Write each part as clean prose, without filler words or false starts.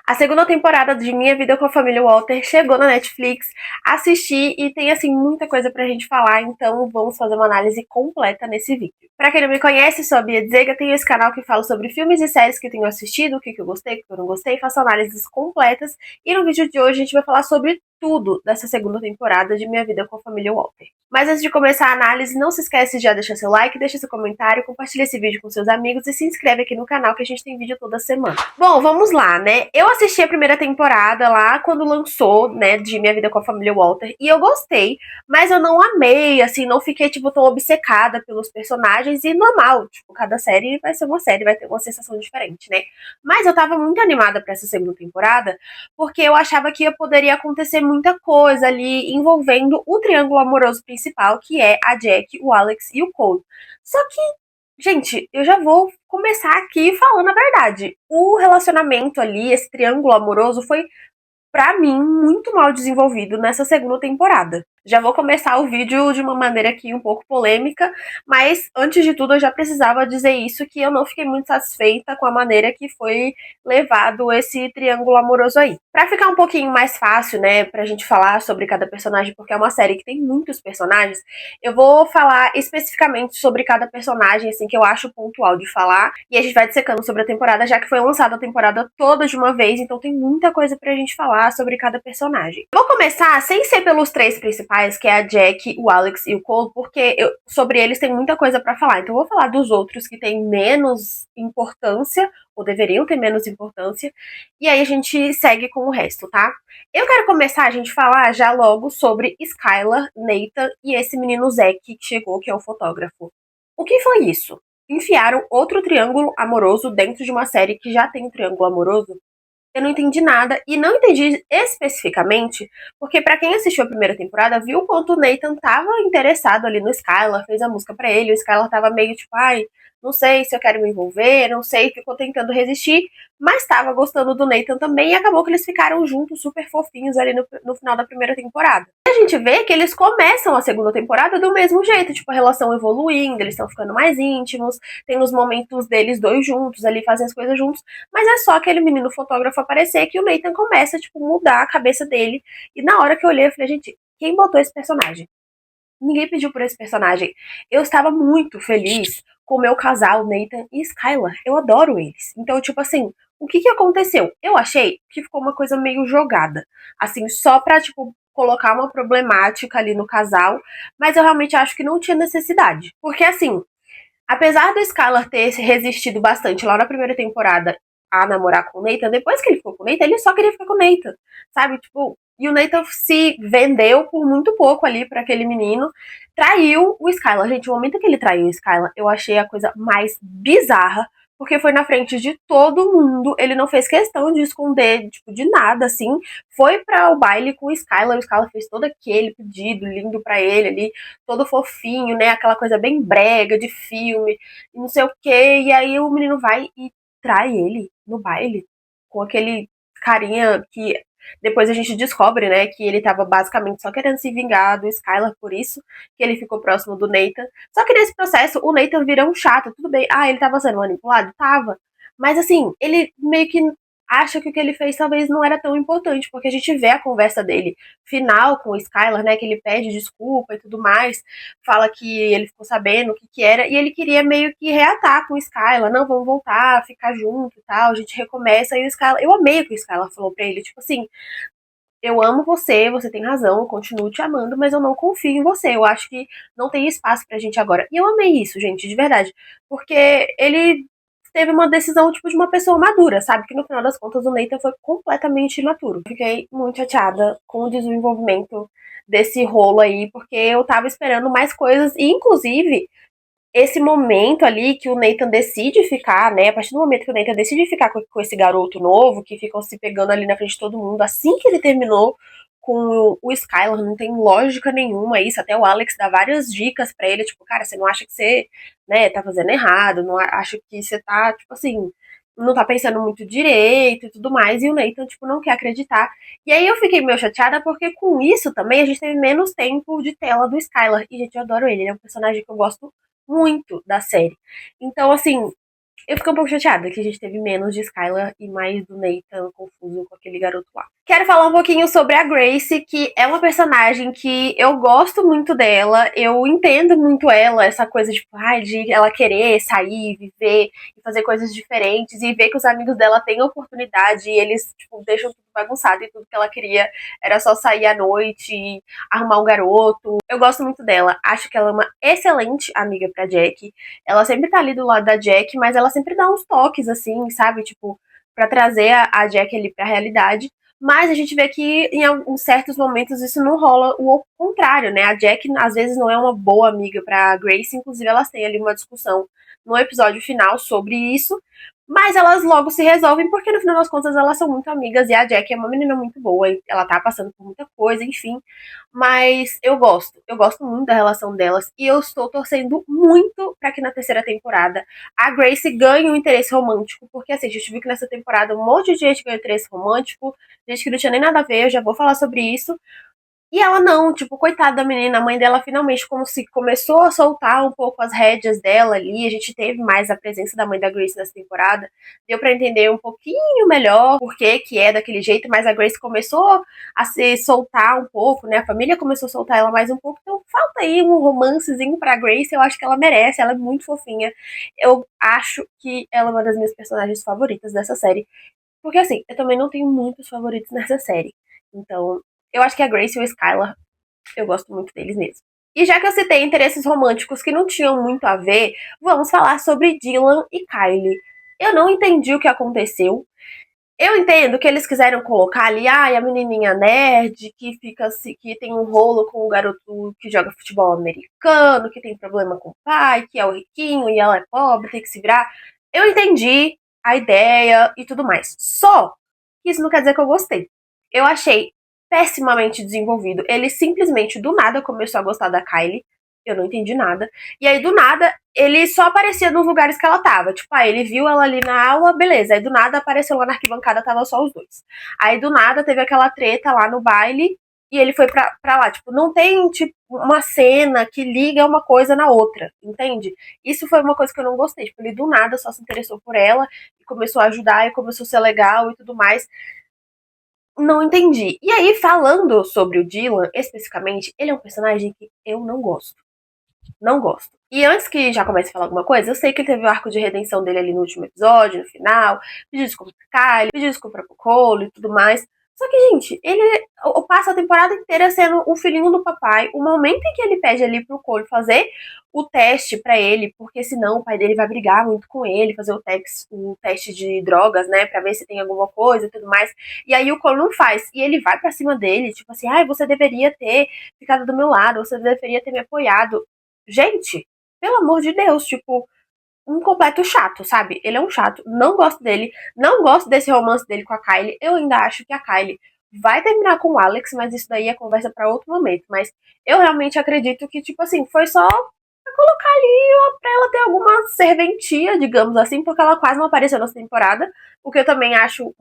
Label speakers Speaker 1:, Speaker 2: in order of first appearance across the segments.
Speaker 1: A segunda temporada de Minha Vida com a Família Walter chegou na Netflix, assisti e tem assim muita coisa pra gente falar, então vamos fazer uma análise completa nesse vídeo. Pra quem não me conhece, sou a Bia Dzega, tenho esse canal que fala sobre filmes e séries que tenho assistido, o que eu gostei, o que eu não gostei, faço análises completas e no vídeo de hoje a gente vai falar sobre tudo dessa segunda temporada de Minha Vida com a Família Walter. Mas antes de começar a análise, não se esquece de já deixar seu like, deixa seu comentário, compartilha esse vídeo com seus amigos e se inscreve aqui no canal que a gente tem vídeo toda semana. Bom, vamos lá, né? Eu assisti a primeira temporada lá quando lançou, né, de Minha Vida com a Família Walter e eu gostei, mas eu não amei, assim, não fiquei, tipo, tão obcecada pelos personagens e normal, tipo, cada série vai ser uma série, vai ter uma sensação diferente, né? Mas eu tava muito animada pra essa segunda temporada porque eu achava que poderia acontecer muita coisa ali envolvendo o triângulo amoroso principal, que é a Jack, o Alex e o Cole. Só que, gente, eu já vou começar aqui falando a verdade. O relacionamento ali, esse triângulo amoroso, foi, pra mim, muito mal desenvolvido nessa segunda temporada. Já vou começar o vídeo de uma maneira aqui um pouco polêmica, mas antes de tudo eu já precisava dizer isso, que eu não fiquei muito satisfeita com a maneira que foi levado esse triângulo amoroso aí. Pra ficar um pouquinho mais fácil, né, pra gente falar sobre cada personagem, porque é uma série que tem muitos personagens, eu vou falar especificamente sobre cada personagem, assim, que eu acho pontual de falar, e a gente vai dissecando sobre a temporada, já que foi lançada a temporada toda de uma vez, então tem muita coisa pra gente falar sobre cada personagem. Vou começar sem ser pelos três principais, que é a Jack, o Alex e o Cole, porque sobre eles tem muita coisa pra falar. Então eu vou falar dos outros que têm menos importância, ou deveriam ter menos importância, e aí a gente segue com o resto, tá? Eu quero começar a gente falar já logo sobre Skylar, Nathan e esse menino Zack que chegou, que é o fotógrafo. O que foi isso? Enfiaram outro triângulo amoroso dentro de uma série que já tem um triângulo amoroso? Eu não entendi nada e não entendi especificamente, porque pra quem assistiu a primeira temporada viu o quanto o Nathan tava interessado ali no Skylar, fez a música pra ele, o Skylar tava meio tipo, ai, não sei se eu quero me envolver, não sei, ficou tentando resistir, mas tava gostando do Nathan também e acabou que eles ficaram juntos, super fofinhos ali no final da primeira temporada. E a gente vê que eles começam a segunda temporada do mesmo jeito, tipo, a relação evoluindo, eles estão ficando mais íntimos, tem os momentos deles dois juntos ali, fazendo as coisas juntos, mas é só aquele menino fotógrafo aparecer que o Nathan começa, tipo, mudar a cabeça dele. E na hora que eu olhei, eu falei, gente, quem botou esse personagem? Ninguém pediu por esse personagem. Eu estava muito feliz com o meu casal, Nathan e Skylar. Eu adoro eles. Então, tipo assim, o que aconteceu? Eu achei que ficou uma coisa meio jogada. Assim, só pra, tipo, colocar uma problemática ali no casal. Mas eu realmente acho que não tinha necessidade. Porque, assim, apesar do Skylar ter resistido bastante lá na primeira temporada a namorar com o Nathan, depois que ele ficou com o Nathan, ele só queria ficar com o Nathan, sabe? Tipo, e o Nathan se vendeu por muito pouco ali pra aquele menino, traiu o Skylar. Gente, o momento que ele traiu o Skylar, eu achei a coisa mais bizarra, porque foi na frente de todo mundo, ele não fez questão de esconder, tipo, de nada, assim, foi para o baile com o Skylar fez todo aquele pedido lindo pra ele ali, todo fofinho, né, aquela coisa bem brega de filme, e não sei o que, e aí o menino vai e trai ele no baile, com aquele carinha que depois a gente descobre, né, que ele tava basicamente só querendo se vingar do Skylar por isso, que ele ficou próximo do Nathan. Só que nesse processo, o Nathan vira um chato, tudo bem. Ah, ele tava sendo manipulado? Tava. Mas assim, ele meio que acha que o que ele fez talvez não era tão importante, porque a gente vê a conversa dele final com o Skylar, né, que ele pede desculpa e tudo mais, fala que ele ficou sabendo o que era, e ele queria meio que reatar com o Skylar, não, vamos voltar, ficar junto e tal, a gente recomeça, e o Skylar, eu amei o que o Skylar falou pra ele, tipo assim, eu amo você, você tem razão, eu continuo te amando, mas eu não confio em você. Eu acho que não tem espaço pra gente agora. E eu amei isso, gente, de verdade. Porque ele teve uma decisão, tipo, de uma pessoa madura, sabe? Que no final das contas o Nathan foi completamente imaturo. Fiquei muito chateada com o desenvolvimento desse rolo aí, porque eu tava esperando mais coisas, e inclusive esse momento ali que o Nathan decide ficar, né? A partir do momento que o Nathan decide ficar com esse garoto novo, que ficam se pegando ali na frente de todo mundo, assim que ele terminou com o Skylar, não tem lógica nenhuma isso. Até o Alex dá várias dicas pra ele, tipo, cara, você não acha que você, né, tá fazendo errado, não acha que você tá, tipo assim, não tá pensando muito direito e tudo mais, e o Nathan, tipo, não quer acreditar. E aí eu fiquei meio chateada porque com isso também a gente teve menos tempo de tela do Skylar. E, gente, eu adoro ele é um personagem que eu gosto muito da série. Então, assim, Eu fiquei um pouco chateada que a gente teve menos de Skylar e mais do Nathan confuso com aquele garoto lá. Quero falar um pouquinho sobre a Grace, que é uma personagem que eu gosto muito dela, eu entendo muito ela, essa coisa tipo, de ela querer sair, viver e fazer coisas diferentes e ver que os amigos dela têm oportunidade e eles tipo, deixam tudo bagunçado e tudo que ela queria era só sair à noite, arrumar um garoto. Eu gosto muito dela, acho que ela é uma excelente amiga pra Jack. Ela sempre tá ali do lado da Jack, mas ela sempre dá uns toques, assim, sabe? Tipo, pra trazer a Jack ali pra realidade. Mas a gente vê que em alguns certos momentos isso não rola o contrário, né? A Jack às vezes não é uma boa amiga pra Grace, inclusive elas têm ali uma discussão no episódio final sobre isso. Mas elas logo se resolvem porque no final das contas elas são muito amigas e a Jack é uma menina muito boa, ela tá passando por muita coisa, enfim. Mas eu gosto muito da relação delas e eu estou torcendo muito para que na terceira temporada a Grace ganhe um interesse romântico, porque assim, a gente viu que nessa temporada um monte de gente ganhou interesse romântico, gente que não tinha nem nada a ver, eu já vou falar sobre isso. E ela não, tipo, coitada da menina, a mãe dela finalmente como se começou a soltar um pouco as rédeas dela ali, a gente teve mais a presença da mãe da Grace nessa temporada, deu pra entender um pouquinho melhor por que é daquele jeito, mas a Grace começou a se soltar um pouco, né, a família começou a soltar ela mais um pouco, então falta aí um romancezinho pra Grace, eu acho que ela merece, ela é muito fofinha, eu acho que ela é uma das minhas personagens favoritas dessa série, porque assim, eu também não tenho muitos favoritos nessa série, então eu acho que a Grace e o Skylar, eu gosto muito deles mesmo. E já que eu citei interesses românticos que não tinham muito a ver, vamos falar sobre Dylan e Kylie. Eu não entendi o que aconteceu. Eu entendo que eles quiseram colocar ali, a menininha nerd que fica que tem um rolo com o garoto que joga futebol americano, que tem problema com o pai, que é o riquinho e ela é pobre, tem que se virar. Eu entendi a ideia e tudo mais. Só que isso não quer dizer que eu gostei. Eu achei pessimamente desenvolvido. Ele simplesmente do nada começou a gostar da Kylie. Eu não entendi nada. E aí, do nada, ele só aparecia nos lugares que ela tava. Tipo, ele viu ela ali na aula, beleza. Aí do nada apareceu lá na arquibancada, tava só os dois. Aí do nada teve aquela treta lá no baile e ele foi pra lá. Tipo, não tem, tipo, uma cena que liga uma coisa na outra, entende? Isso foi uma coisa que eu não gostei. Tipo, ele do nada só se interessou por ela e começou a ajudar e começou a ser legal e tudo mais. Não entendi. E aí, falando sobre o Dylan, especificamente, ele é um personagem que eu não gosto. Não gosto. E antes que já comece a falar alguma coisa, eu sei que ele teve o arco de redenção dele ali no último episódio, no final, pediu desculpa pra Kylie, pediu desculpa pro Cole e tudo mais. Só que, gente, ele passa a temporada inteira sendo o filhinho do papai. O momento em que ele pede ali pro Cole fazer o teste pra ele, porque senão o pai dele vai brigar muito com ele, fazer o teste de drogas, né, pra ver se tem alguma coisa e tudo mais. E aí o Cole não faz. E ele vai pra cima dele, tipo assim, você deveria ter ficado do meu lado, você deveria ter me apoiado. Gente, pelo amor de Deus, tipo, um completo chato, sabe? Ele é um chato, não gosto dele, não gosto desse romance dele com a Kylie. Eu ainda acho que a Kylie vai terminar com o Alex, mas isso daí é conversa para outro momento. Mas eu realmente acredito que, tipo assim, foi só pra colocar ali pra ela ter alguma serventia, digamos assim, porque ela quase não apareceu nessa temporada. O que eu também acho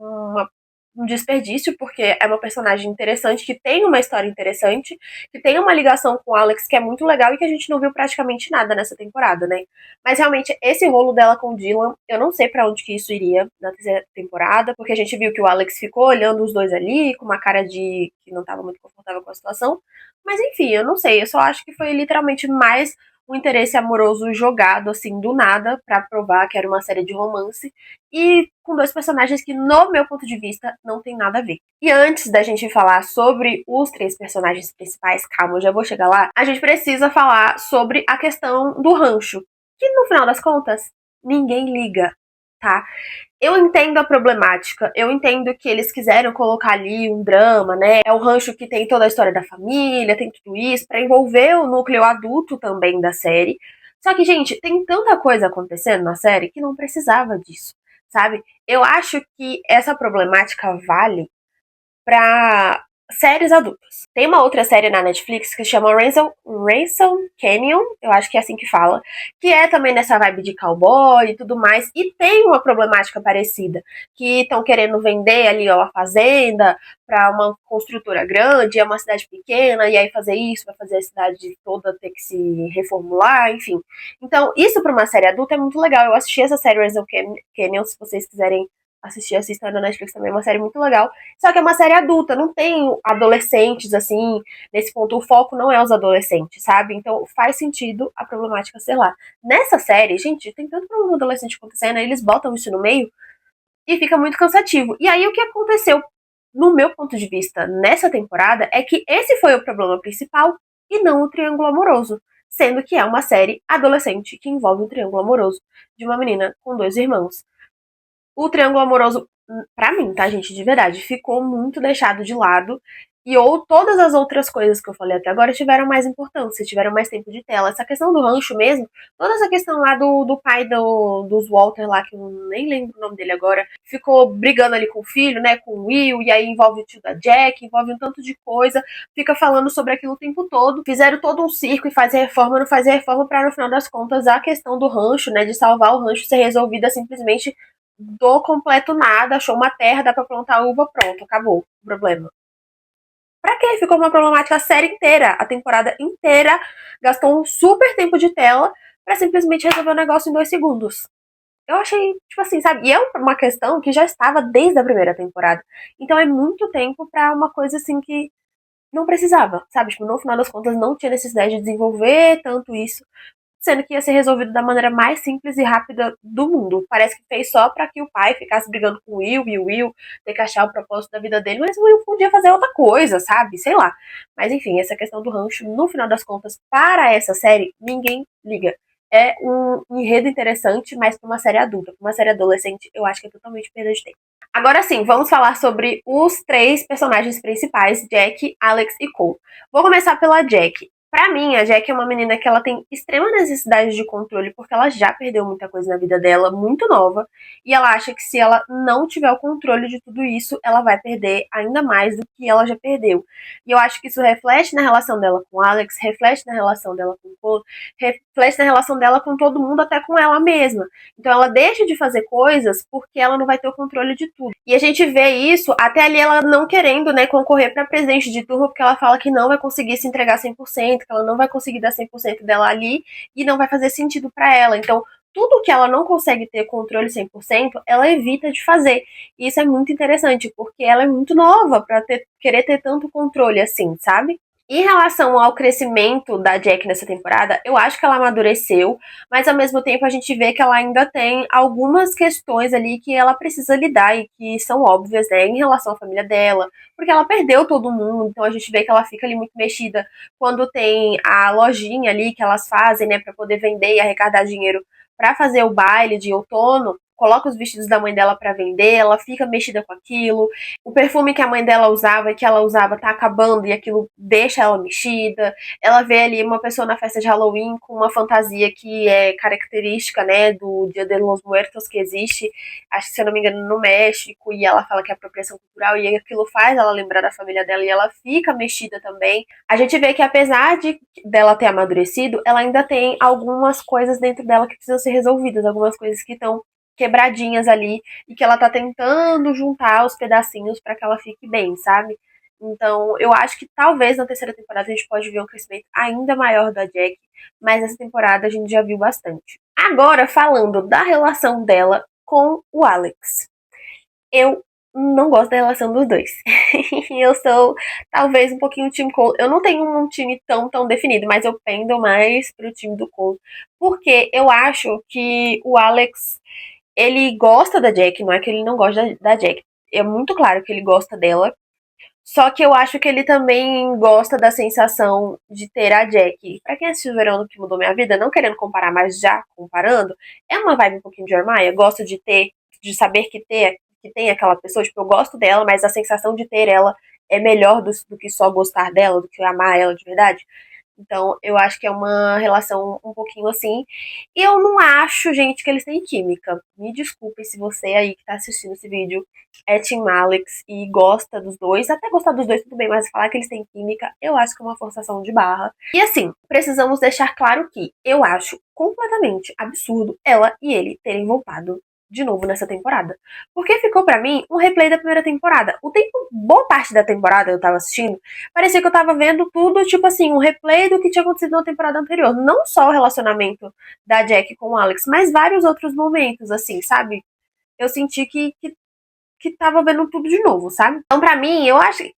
Speaker 1: um desperdício, porque é uma personagem interessante, que tem uma história interessante, que tem uma ligação com o Alex que é muito legal e que a gente não viu praticamente nada nessa temporada, né? Mas realmente, esse rolo dela com o Dylan, eu não sei pra onde que isso iria na terceira temporada, porque a gente viu que o Alex ficou olhando os dois ali, com uma cara de que não tava muito confortável com a situação. Mas enfim, eu não sei, eu só acho que foi literalmente mais um interesse amoroso jogado, assim, do nada, pra provar que era uma série de romance, e com dois personagens que, no meu ponto de vista, não tem nada a ver. E antes da gente falar sobre os três personagens principais, calma, eu já vou chegar lá, a gente precisa falar sobre a questão do rancho, que no final das contas, ninguém liga, tá? Eu entendo a problemática, eu entendo que eles quiseram colocar ali um drama, né? É o rancho que tem toda a história da família, tem tudo isso, pra envolver o núcleo adulto também da série. Só que, gente, tem tanta coisa acontecendo na série que não precisava disso, sabe? Eu acho que essa problemática vale pra séries adultas. Tem uma outra série na Netflix que se chama Ransom Canyon, eu acho que é assim que fala, que é também nessa vibe de cowboy e tudo mais, e tem uma problemática parecida, que estão querendo vender ali ó, a fazenda para uma construtora grande, é uma cidade pequena, e aí fazer isso, vai fazer a cidade toda ter que se reformular, enfim. Então, isso para uma série adulta é muito legal. Eu assisti essa série Ransom Canyon, se vocês quiserem assistir, assistam na Netflix também, é uma série muito legal. Só que é uma série adulta, não tem adolescentes, assim, nesse ponto. O foco não é os adolescentes, sabe? Então faz sentido a problemática ser lá. Nessa série, gente, tem tanto problema adolescente acontecendo, aí eles botam isso no meio e fica muito cansativo. E aí o que aconteceu, no meu ponto de vista, nessa temporada, é que esse foi o problema principal e não o triângulo amoroso. Sendo que é uma série adolescente que envolve um triângulo amoroso de uma menina com dois irmãos. O triângulo amoroso, pra mim, tá, gente, de verdade, ficou muito deixado de lado. E ou todas as outras coisas que eu falei até agora tiveram mais importância, tiveram mais tempo de tela. Essa questão do rancho mesmo, toda essa questão lá do pai dos Walter lá, que eu nem lembro o nome dele agora, ficou brigando ali com o filho, né, com o Will, e aí envolve o tio da Jack, envolve um tanto de coisa, fica falando sobre aquilo o tempo todo. Fizeram todo um circo e fazer reforma, não fazer reforma, pra no final das contas a questão do rancho, né, de salvar o rancho ser resolvida simplesmente do completo nada, achou uma terra, dá pra plantar uva, pronto, acabou o problema. Pra quê? Ficou uma problemática a série inteira, a temporada inteira, gastou um super tempo de tela pra simplesmente resolver o negócio em 2 segundos. Eu achei, tipo assim, sabe? E é uma questão que já estava desde a primeira temporada. Então é muito tempo pra uma coisa assim que não precisava, sabe? Tipo, no final das contas não tinha necessidade de desenvolver tanto isso, sendo que ia ser resolvido da maneira mais simples e rápida do mundo. Parece que fez só para que o pai ficasse brigando com o Will e o Will ter que achar o propósito da vida dele, mas o Will podia fazer outra coisa, sabe? Sei lá. Mas enfim, essa questão do rancho, no final das contas, para essa série, ninguém liga. É um enredo interessante, mas para uma série adulta. Para uma série adolescente, eu acho que é totalmente perda de tempo. Agora sim, vamos falar sobre os 3 personagens principais, Jack, Alex e Cole. Vou começar pela Jack. Pra mim, a Jack é uma menina que ela tem extrema necessidade de controle, porque ela já perdeu muita coisa na vida dela, muito nova, e ela acha que se ela não tiver o controle de tudo isso, ela vai perder ainda mais do que ela já perdeu. E eu acho que isso reflete na relação dela com o Alex, reflete na relação dela com o Cole, reflete na relação dela com todo mundo, até com ela mesma. Então ela deixa de fazer coisas porque ela não vai ter o controle de tudo. E a gente vê isso até ali ela não querendo, né, concorrer para presidente de turma, porque ela fala que não vai conseguir se entregar 100%, que ela não vai conseguir dar 100% dela ali e não vai fazer sentido para ela. Então, tudo que ela não consegue ter controle 100%, ela evita de fazer. E isso é muito interessante, porque ela é muito nova para querer ter tanto controle assim, sabe? Em relação ao crescimento da Jack nessa temporada, eu acho que ela amadureceu, mas ao mesmo tempo a gente vê que ela ainda tem algumas questões ali que ela precisa lidar e que são óbvias, né, em relação à família dela, porque ela perdeu todo mundo, então a gente vê que ela fica ali muito mexida quando tem a lojinha ali que elas fazem, né, para poder vender e arrecadar dinheiro para fazer o baile de outono. Coloca os vestidos da mãe dela para vender, ela fica mexida com aquilo. O perfume que a mãe dela usava e que ela usava tá acabando e aquilo deixa ela mexida. Ela vê ali uma pessoa na festa de Halloween com uma fantasia que é característica, né, do Dia de los Muertos que existe, acho que se eu não me engano no México, e ela fala que é apropriação cultural e aquilo faz ela lembrar da família dela e ela fica mexida também. A gente vê que apesar de dela ter amadurecido, ela ainda tem algumas coisas dentro dela que precisam ser resolvidas, algumas coisas que estão quebradinhas ali e que ela tá tentando juntar os pedacinhos para que ela fique bem, sabe? Então, eu acho que talvez na terceira temporada a gente pode ver um crescimento ainda maior da Jack, mas nessa temporada a gente já viu bastante. Agora, falando da relação dela com o Alex. Eu não gosto da relação dos dois. Eu sou talvez um pouquinho time Cole. Eu não tenho um time tão definido, mas eu pendo mais pro time do Cole. Porque eu acho que o Alex ele gosta da Jack, não é que ele não gosta da Jack. É muito claro que ele gosta dela. Só que eu acho que ele também gosta da sensação de ter a Jack. Pra quem assistiu o Verão que Mudou Minha Vida, não querendo comparar, mas já comparando, é uma vibe um pouquinho de Jeremiah. Gosto de ter, de saber que tem aquela pessoa. Tipo, eu gosto dela, mas a sensação de ter ela é melhor do que só gostar dela, do que amar ela de verdade. Então, eu acho que é uma relação um pouquinho assim. E eu não acho, gente, que eles têm química. Me desculpe se você aí que tá assistindo esse vídeo é Team Alex e gosta dos dois. Até gostar dos dois, tudo bem, mas falar que eles têm química, eu acho que é uma forçação de barra. E assim, precisamos deixar claro que eu acho completamente absurdo ela e ele terem voltado de novo nessa temporada. Porque ficou pra mim um replay da primeira temporada. O tempo, boa parte da temporada eu tava assistindo, parecia que eu tava vendo tudo, tipo assim, um replay do que tinha acontecido na temporada anterior. Não só o relacionamento da Jack com o Alex, mas vários outros momentos, assim, sabe? Eu senti que tava vendo tudo de novo, sabe? Então, pra mim, eu acho que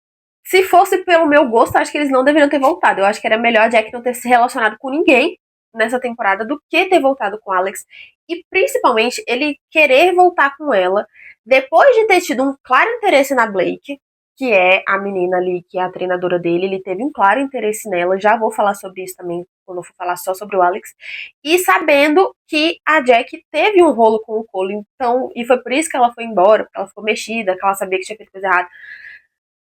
Speaker 1: se fosse pelo meu gosto, acho que eles não deveriam ter voltado. Eu acho que era melhor a Jack não ter se relacionado com ninguém nessa temporada do que ter voltado com o Alex. E principalmente ele querer voltar com ela depois de ter tido um claro interesse na Blake, que é a menina ali, que é a treinadora dele. Ele teve um claro interesse nela. Já vou falar sobre isso também quando eu for falar só sobre o Alex. E sabendo que a Jack teve um rolo com o Cole, então, e foi por isso que ela foi embora, porque ela ficou mexida, que ela sabia que tinha feito coisa errada.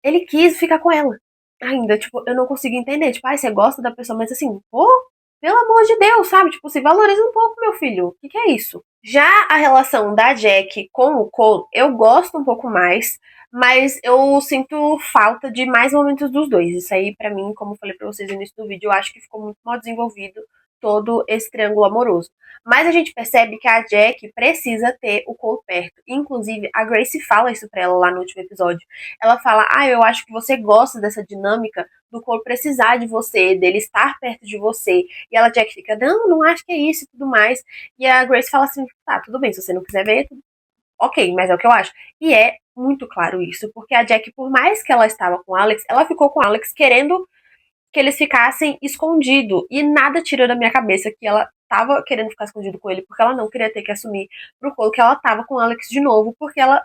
Speaker 1: Ele quis ficar com ela. Ainda, tipo, eu não consigo entender. Tipo, ai, você gosta da pessoa, mas assim, pô, pelo amor de Deus, sabe? Tipo, se valoriza um pouco, meu filho. O que é isso? Já a relação da Jack com o Cole, eu gosto um pouco mais, mas eu sinto falta de mais momentos dos dois. Isso aí, pra mim, como eu falei pra vocês no início do vídeo, eu acho que ficou muito mal desenvolvido todo esse triângulo amoroso. Mas a gente percebe que a Jack precisa ter o Cole perto. Inclusive, a Grace fala isso pra ela lá no último episódio. Ela fala, eu acho que você gosta dessa dinâmica do Cole precisar de você, dele estar perto de você. E ela, Jack, fica, não acho que é isso e tudo mais. E a Grace fala assim, tá, tudo bem, se você não quiser ver, ok, mas é o que eu acho. E é muito claro isso, porque a Jack, por mais que ela estava com o Alex, ela ficou com o Alex querendo que eles ficassem escondidos. E nada tira da minha cabeça que ela tava querendo ficar escondido com ele, porque ela não queria ter que assumir pro Cole que ela tava com o Alex de novo, porque ela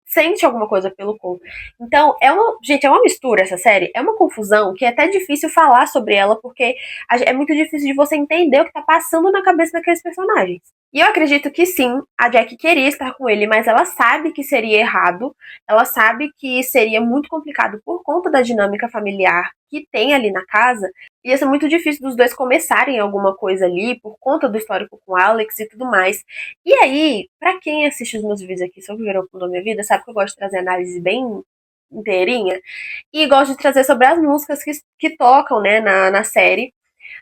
Speaker 1: sente alguma coisa pelo Cole. Então, gente, é uma mistura essa série, é uma confusão que é até difícil falar sobre ela, porque é muito difícil de você entender o que tá passando na cabeça daqueles personagens. E eu acredito que sim, a Jack queria estar com ele, mas ela sabe que seria errado, ela sabe que seria muito complicado por conta da dinâmica familiar que tem ali na casa. Ia ser muito difícil dos dois começarem alguma coisa ali, por conta do histórico com o Alex e tudo mais. E aí, pra quem assiste os meus vídeos aqui sobre o Verão da Minha Vida, sabe que eu gosto de trazer análise bem inteirinha. E gosto de trazer sobre as músicas que tocam, né, na série.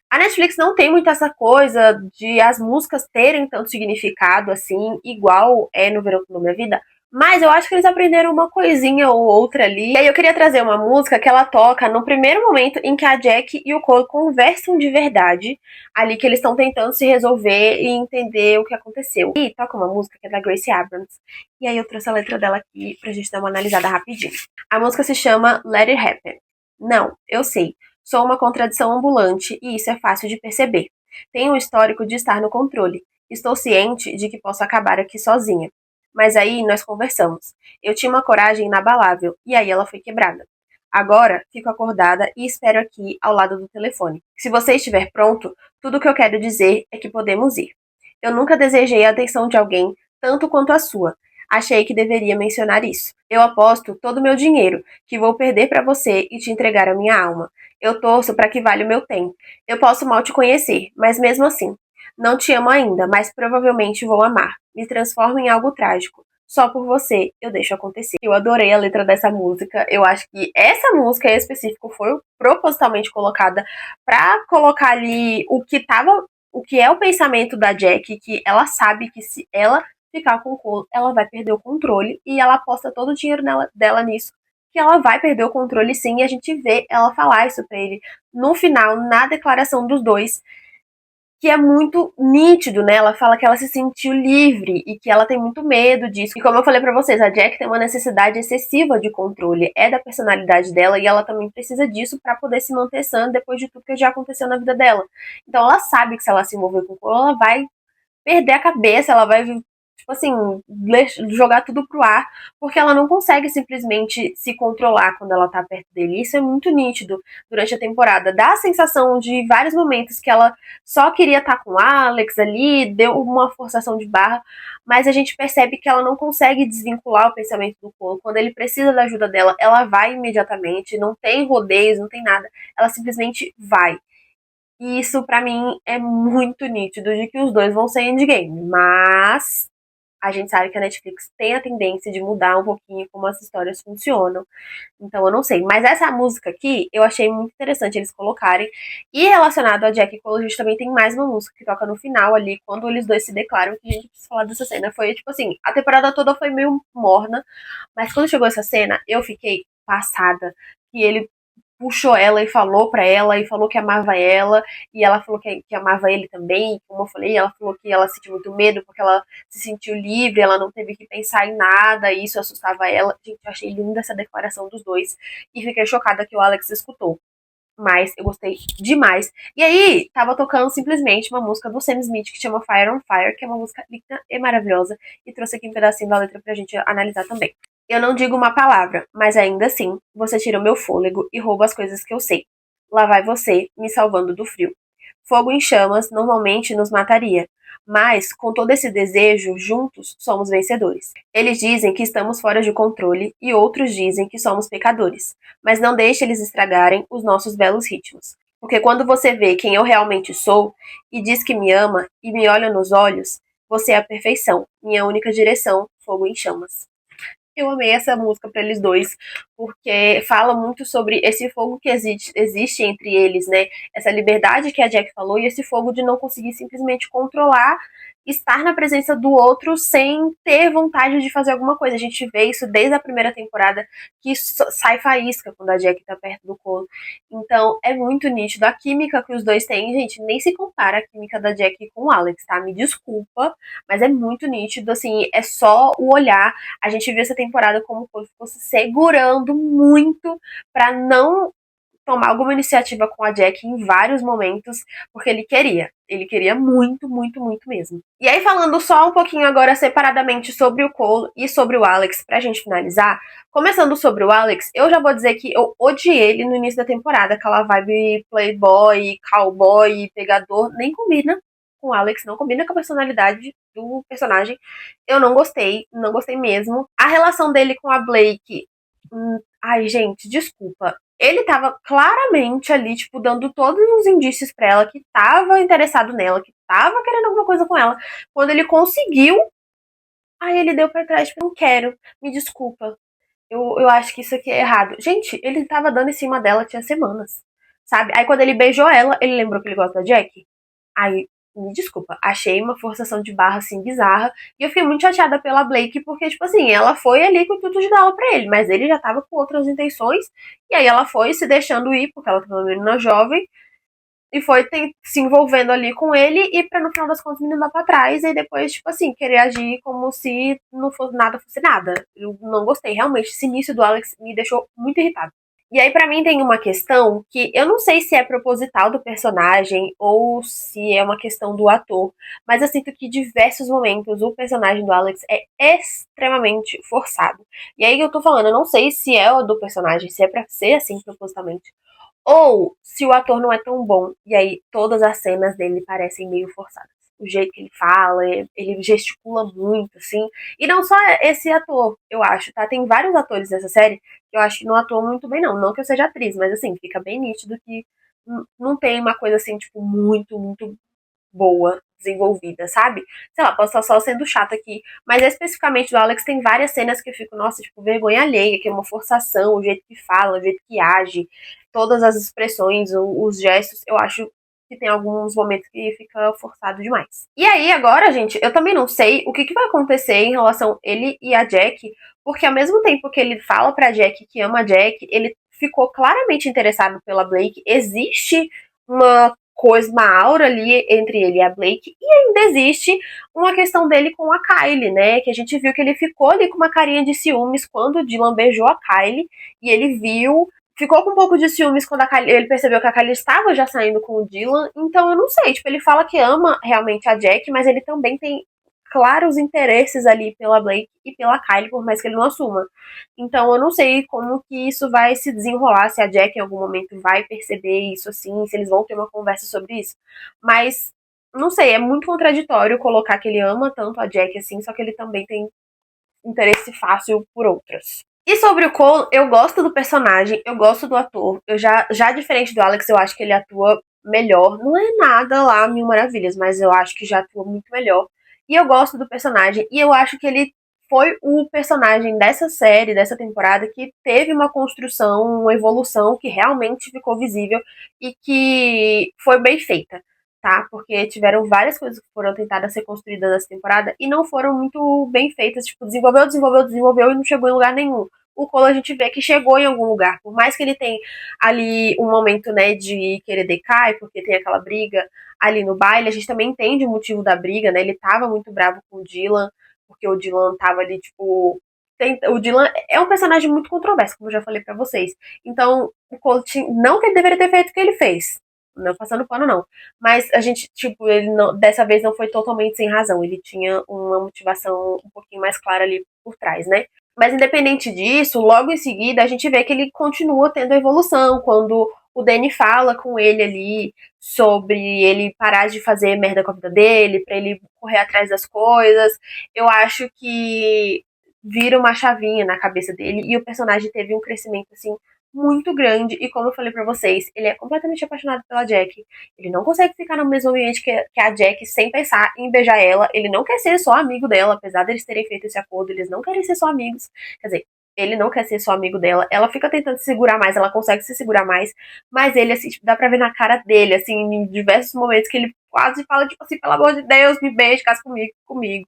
Speaker 1: A Netflix não tem muito essa coisa de as músicas terem tanto significado assim, igual é no Verão da Minha Vida. Mas eu acho que eles aprenderam uma coisinha ou outra ali. E aí eu queria trazer uma música que ela toca no primeiro momento em que a Jack e o Cole conversam de verdade. Ali que eles estão tentando se resolver e entender o que aconteceu. E toca uma música que é da Gracie Abrams. E aí eu trouxe a letra dela aqui pra gente dar uma analisada rapidinho. A música se chama Let It Happen. Não, eu sei. Sou uma contradição ambulante e isso é fácil de perceber. Tenho um histórico de estar no controle. Estou ciente de que posso acabar aqui sozinha. Mas aí nós conversamos. Eu tinha uma coragem inabalável e aí ela foi quebrada. Agora fico acordada e espero aqui ao lado do telefone. Se você estiver pronto, tudo o que eu quero dizer é que podemos ir. Eu nunca desejei a atenção de alguém tanto quanto a sua. Achei que deveria mencionar isso. Eu aposto todo o meu dinheiro que vou perder para você e te entregar a minha alma. Eu torço para que valha o meu tempo. Eu posso mal te conhecer, mas mesmo assim, não te amo ainda, mas provavelmente vou amar. Me transformo em algo trágico. Só por você eu deixo acontecer. Eu adorei a letra dessa música. Eu acho que essa música em específico foi propositalmente colocada para colocar ali o que é o pensamento da Jack, que ela sabe que se ela ficar com o Cole, ela vai perder o controle e ela aposta todo o dinheiro dela nisso, que ela vai perder o controle sim, e a gente vê ela falar isso pra ele no final, na declaração dos dois, que é muito nítido, né? Ela fala que ela se sentiu livre e que ela tem muito medo disso. E como eu falei pra vocês, a Jack tem uma necessidade excessiva de controle, é da personalidade dela e ela também precisa disso pra poder se manter sã depois de tudo que já aconteceu na vida dela. Então ela sabe que se ela se envolver com o Cole, ela vai perder a cabeça, ela vai, tipo assim, jogar tudo pro ar, porque ela não consegue simplesmente se controlar quando ela tá perto dele. Isso é muito nítido durante a temporada. Dá a sensação de vários momentos que ela só queria estar com o Alex ali, deu uma forçação de barra, mas a gente percebe que ela não consegue desvincular o pensamento do Cole. Quando ele precisa da ajuda dela, ela vai imediatamente, não tem rodeios, não tem nada. Ela simplesmente vai. E isso pra mim é muito nítido de que os dois vão ser endgame. Mas a gente sabe que a Netflix tem a tendência de mudar um pouquinho como as histórias funcionam. Então eu não sei. Mas essa música aqui eu achei muito interessante eles colocarem. E relacionado a Jack e Cole, a gente também tem mais uma música que toca no final ali, quando eles dois se declaram, que a gente precisa falar dessa cena. Foi tipo assim, a temporada toda foi meio morna, mas quando chegou essa cena, eu fiquei passada. E ele puxou ela e falou pra ela, e falou que amava ela, e ela falou que amava ele também, como eu falei, ela falou que ela sentiu muito medo porque ela se sentiu livre, ela não teve que pensar em nada, e isso assustava ela. Gente, eu achei linda essa declaração dos dois, e fiquei chocada que o Alex escutou. Mas eu gostei demais. E aí, tava tocando simplesmente uma música do Sam Smith que chama Fire on Fire, que é uma música linda e maravilhosa. E trouxe aqui um pedacinho da letra pra gente analisar também. Eu não digo uma palavra, mas ainda assim, você tira o meu fôlego e rouba as coisas que eu sei. Lá vai você, me salvando do frio. Fogo em chamas normalmente nos mataria, mas com todo esse desejo, juntos somos vencedores. Eles dizem que estamos fora de controle e outros dizem que somos pecadores, mas não deixe eles estragarem os nossos belos ritmos. Porque quando você vê quem eu realmente sou e diz que me ama e me olha nos olhos, você é a perfeição, minha única direção, fogo em chamas. Eu amei essa música para eles dois, porque fala muito sobre esse fogo que existe entre eles, né? Essa liberdade que a Jack falou e esse fogo de não conseguir simplesmente controlar, estar na presença do outro sem ter vontade de fazer alguma coisa. A gente vê isso desde a primeira temporada, que sai faísca quando a Jack tá perto do Cole. Então é muito nítido. A química que os dois têm, gente, nem se compara a química da Jack com o Alex, tá? Me desculpa, mas é muito nítido, assim, é só o olhar. A gente viu essa temporada como o ficou se segurando muito pra não tomar alguma iniciativa com a Jack em vários momentos, porque ele queria. Ele queria muito, muito, muito mesmo. E aí, falando só um pouquinho agora separadamente sobre o Cole e sobre o Alex, pra gente finalizar, começando sobre o Alex, eu já vou dizer que eu odiei ele no início da temporada, aquela vibe playboy, cowboy, pegador, nem combina com o Alex, não combina com a personalidade do personagem. Eu não gostei, não gostei mesmo. A relação dele com a Blake, ai, gente, desculpa. Ele tava claramente ali, tipo, dando todos os indícios pra ela que tava interessado nela, que tava querendo alguma coisa com ela. Quando ele conseguiu, aí ele deu pra trás, tipo, não quero, me desculpa. Eu acho que isso aqui é errado. Gente, ele tava dando em cima dela tinha semanas, sabe? Aí quando ele beijou ela, ele lembrou que ele gosta da Jack. Aí, me desculpa, achei uma forçação de barra assim bizarra. E eu fiquei muito chateada pela Blake, porque, tipo assim, ela foi ali com o intuito de dar aula pra ele, mas ele já tava com outras intenções. E aí ela foi se deixando ir, porque ela tava uma menina jovem, e foi se envolvendo ali com ele, e pra no final das contas o menino dar pra trás, e depois, tipo assim, querer agir como se não fosse nada fosse nada. Eu não gostei, realmente, esse início do Alex me deixou muito irritada. E aí, pra mim, tem uma questão que eu não sei se é proposital do personagem ou se é uma questão do ator, mas eu sinto que em diversos momentos o personagem do Alex é extremamente forçado. E aí eu tô falando, eu não sei se é o do personagem, se é pra ser assim propositalmente, ou se o ator não é tão bom, e aí todas as cenas dele parecem meio forçadas. O jeito que ele fala, ele gesticula muito, assim. E não só esse ator, eu acho, tá? Tem vários atores nessa série que eu acho que não atuam muito bem, não. Não que eu seja atriz, mas assim, fica bem nítido que não tem uma coisa assim, tipo, muito, muito boa, desenvolvida, sabe? Sei lá, posso estar só sendo chata aqui, mas especificamente do Alex tem várias cenas que eu fico, nossa, tipo, vergonha alheia, que é uma forçação, o jeito que fala, o jeito que age, todas as expressões, os gestos, eu acho que tem alguns momentos que fica forçado demais. E aí, agora, gente, eu também não sei o que vai acontecer em relação a ele e a Jack, porque ao mesmo tempo que ele fala pra Jack que ama a Jack, ele ficou claramente interessado pela Blake, existe uma coisa, uma aura ali entre ele e a Blake, e ainda existe uma questão dele com a Kylie, né? Que a gente viu que ele ficou ali com uma carinha de ciúmes quando o Dylan beijou a Kylie, e ele viu, ficou com um pouco de ciúmes quando a Kylie, ele percebeu que a Kylie estava já saindo com o Dylan, então eu não sei, tipo, ele fala que ama realmente a Jack, mas ele também tem claros interesses ali pela Blake e pela Kylie, por mais que ele não assuma. Então eu não sei como que isso vai se desenrolar, se a Jack em algum momento vai perceber isso assim, se eles vão ter uma conversa sobre isso. Mas não sei, é muito contraditório colocar que ele ama tanto a Jack assim, só que ele também tem interesse fácil por outras. E sobre o Cole, eu gosto do personagem, eu gosto do ator. Eu já diferente do Alex, eu acho que ele atua melhor. Não é nada lá mil maravilhas, mas eu acho que já atua muito melhor. E eu gosto do personagem, e eu acho que ele foi o personagem dessa série, dessa temporada, que teve uma construção, uma evolução que realmente ficou visível e que foi bem feita, tá? Porque tiveram várias coisas que foram tentadas ser construídas nessa temporada e não foram muito bem feitas. Tipo, desenvolveu e não chegou em lugar nenhum. O Cole a gente vê que chegou em algum lugar. Por mais que ele tenha ali um momento, né, de querer decair, porque tem aquela briga ali no baile, a gente também entende o motivo da briga, né? Ele tava muito bravo com o Dylan, porque o Dylan tava ali, tipo. O Dylan é um personagem muito controverso, como eu já falei pra vocês. Então, o Cole não que ele deveria ter feito o que ele fez. Não passando pano, não. Mas a gente, tipo, ele não, dessa vez não foi totalmente sem razão. Ele tinha uma motivação um pouquinho mais clara ali por trás, né? Mas independente disso, logo em seguida a gente vê que ele continua tendo evolução. Quando o Danny fala com ele ali sobre ele parar de fazer merda com a vida dele, pra ele correr atrás das coisas, eu acho que vira uma chavinha na cabeça dele e o personagem teve um crescimento assim muito grande e como eu falei pra vocês, ele é completamente apaixonado pela Jack. Ele não consegue ficar no mesmo ambiente que a Jack sem pensar em beijar ela. Ele não quer ser só amigo dela, apesar deles terem feito esse acordo, eles não querem ser só amigos. Quer dizer, ele não quer ser só amigo dela. Ela fica tentando se segurar mais, ela consegue se segurar mais, mas ele, assim, tipo, dá pra ver na cara dele, assim, em diversos momentos que ele quase fala, tipo assim, pelo amor de Deus, me beije, casa comigo.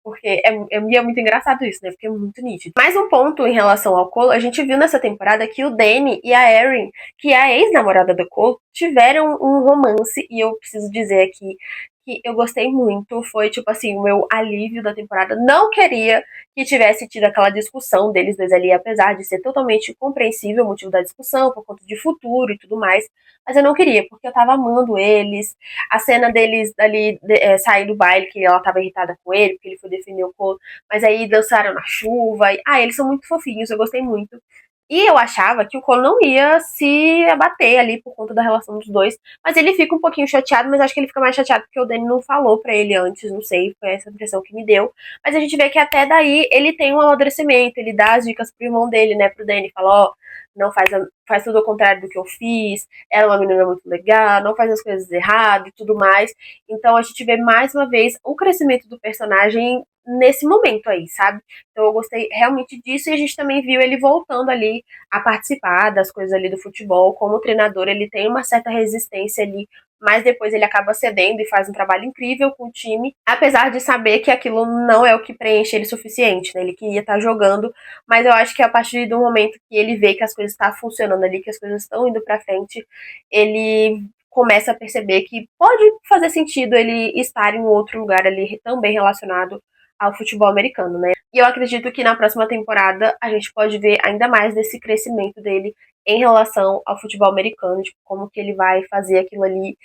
Speaker 1: Porque é muito engraçado isso, né? Porque é muito nítido. Mais um ponto em relação ao Cole, a gente viu nessa temporada que o Danny e a Erin, que é a ex-namorada do Cole, tiveram um romance, e eu preciso dizer aqui que eu gostei muito, foi tipo assim, o meu alívio da temporada. Não queria que tivesse tido aquela discussão deles dois ali, apesar de ser totalmente compreensível o motivo da discussão, por conta de futuro e tudo mais, mas eu não queria, porque eu tava amando eles, a cena deles ali sair do baile, que ela tava irritada com ele, porque ele foi defender o Cole, mas aí dançaram na chuva. Eles são muito fofinhos, eu gostei muito. E eu achava que o Cole não ia se abater ali por conta da relação dos dois. Mas ele fica um pouquinho chateado, mas acho que ele fica mais chateado porque o Danny não falou pra ele antes, não sei, foi essa impressão que me deu. Mas a gente vê que até daí ele tem um amadurecimento, ele dá as dicas pro irmão dele, né, pro Danny, fala, ó, não faz tudo ao contrário do que eu fiz, ela é uma menina muito legal, não faz as coisas errado e tudo mais. Então a gente vê mais uma vez o crescimento do personagem nesse momento aí, sabe? Então eu gostei realmente disso e a gente também viu ele voltando ali a participar das coisas ali do futebol. Como treinador, ele tem uma certa resistência ali, mas depois ele acaba cedendo e faz um trabalho incrível com o time, apesar de saber que aquilo não é o que preenche ele o suficiente, né? Ele queria estar jogando, mas eu acho que a partir do momento que ele vê que as coisas estão funcionando ali, que as coisas estão indo pra frente, ele começa a perceber que pode fazer sentido ele estar em um outro lugar ali também relacionado ao futebol americano, né? E eu acredito que na próxima temporada a gente pode ver ainda mais desse crescimento dele em relação ao futebol americano, tipo, como que ele vai fazer aquilo ali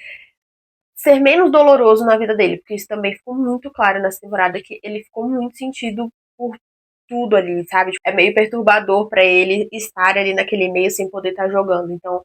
Speaker 1: ser menos doloroso na vida dele, porque isso também ficou muito claro nessa temporada, que ele ficou muito sentido por tudo ali, sabe? É meio perturbador pra ele estar ali naquele meio sem poder estar jogando. Então,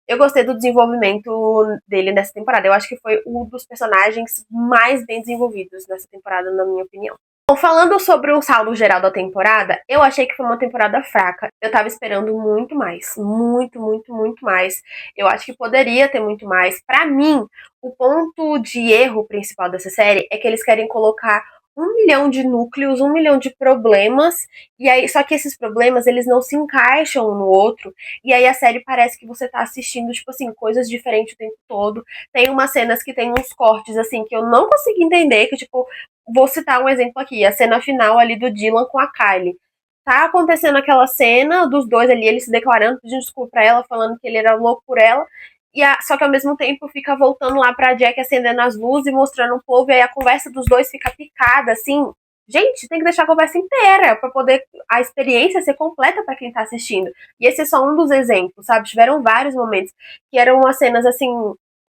Speaker 1: eu gostei do desenvolvimento dele nessa temporada. Eu acho que foi um dos personagens mais bem desenvolvidos nessa temporada, na minha opinião. Bom, falando sobre o saldo geral da temporada, eu achei que foi uma temporada fraca. Eu tava esperando muito mais. Muito, muito, muito mais. Eu acho que poderia ter muito mais. Pra mim, o ponto de erro principal dessa série é que eles querem colocar 1 milhão de núcleos, 1 milhão de problemas, e aí, só que esses problemas, eles não se encaixam um no outro, e aí a série parece que você tá assistindo, tipo assim, coisas diferentes o tempo todo. Tem umas cenas que tem uns cortes, assim, que eu não consegui entender, que, tipo, vou citar um exemplo aqui, a cena final ali do Dylan com a Kylie. Tá acontecendo aquela cena dos dois ali, ele se declarando, pedindo desculpa pra ela, falando que ele era louco por ela, só que ao mesmo tempo fica voltando lá pra Jack acendendo as luzes e mostrando o povo, e aí a conversa dos dois fica picada, assim. Gente, tem que deixar a conversa inteira pra poder a experiência ser completa pra quem tá assistindo. E esse é só um dos exemplos, sabe? Tiveram vários momentos que eram umas cenas, assim,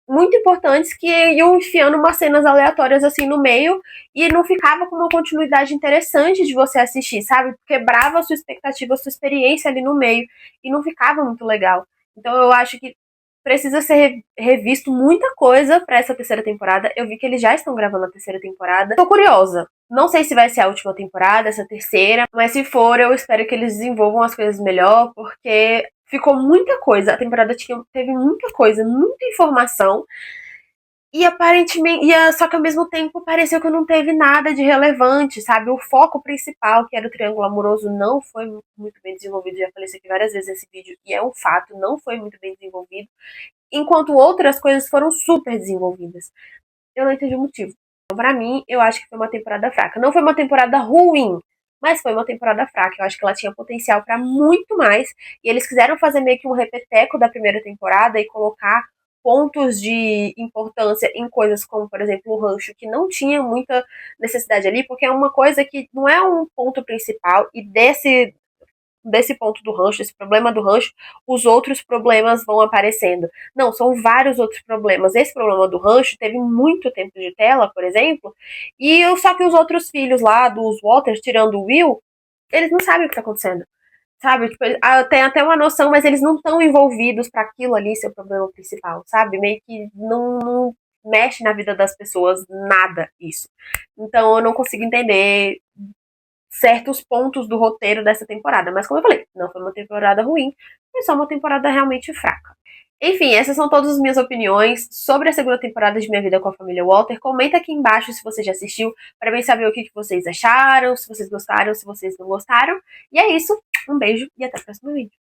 Speaker 1: muito importantes que iam enfiando umas cenas aleatórias, assim, no meio e não ficava com uma continuidade interessante de você assistir, sabe? Quebrava a sua expectativa, a sua experiência ali no meio e não ficava muito legal. Então eu acho que precisa ser revisto muita coisa pra essa terceira temporada. Eu vi que eles já estão gravando a terceira temporada. Tô curiosa. Não sei se vai ser a última temporada, essa terceira, mas se for, eu espero que eles desenvolvam as coisas melhor, porque ficou muita coisa. A temporada teve muita coisa, muita informação. E aparentemente, só que ao mesmo tempo pareceu que não teve nada de relevante, sabe? O foco principal, que era o triângulo amoroso, não foi muito bem desenvolvido. Já falei isso aqui várias vezes nesse vídeo, e é um fato, não foi muito bem desenvolvido. Enquanto outras coisas foram super desenvolvidas. Eu não entendi o motivo. Então, pra mim, eu acho que foi uma temporada fraca. Não foi uma temporada ruim, mas foi uma temporada fraca. Eu acho que ela tinha potencial pra muito mais. E eles quiseram fazer meio que um repeteco da primeira temporada e colocar pontos de importância em coisas como, por exemplo, o rancho, que não tinha muita necessidade ali, porque é uma coisa que não é um ponto principal, e desse ponto do rancho, desse problema do rancho, os outros problemas vão aparecendo. Não, são vários outros problemas. Esse problema do rancho teve muito tempo de tela, por exemplo, e só que os outros filhos lá dos Walters, tirando o Will, eles não sabem o que está acontecendo. Sabe? Tipo, tem até uma noção, mas eles não estão envolvidos para aquilo ali ser o problema principal, sabe? Meio que não mexe na vida das pessoas nada isso. Então eu não consigo entender certos pontos do roteiro dessa temporada. Mas como eu falei, não foi uma temporada ruim, foi só uma temporada realmente fraca. Enfim, essas são todas as minhas opiniões sobre a segunda temporada de Minha Vida com a Família Walter. Comenta aqui embaixo se você já assistiu, para mim saber o que vocês acharam, se vocês gostaram, se vocês não gostaram. E é isso, um beijo e até o próximo vídeo.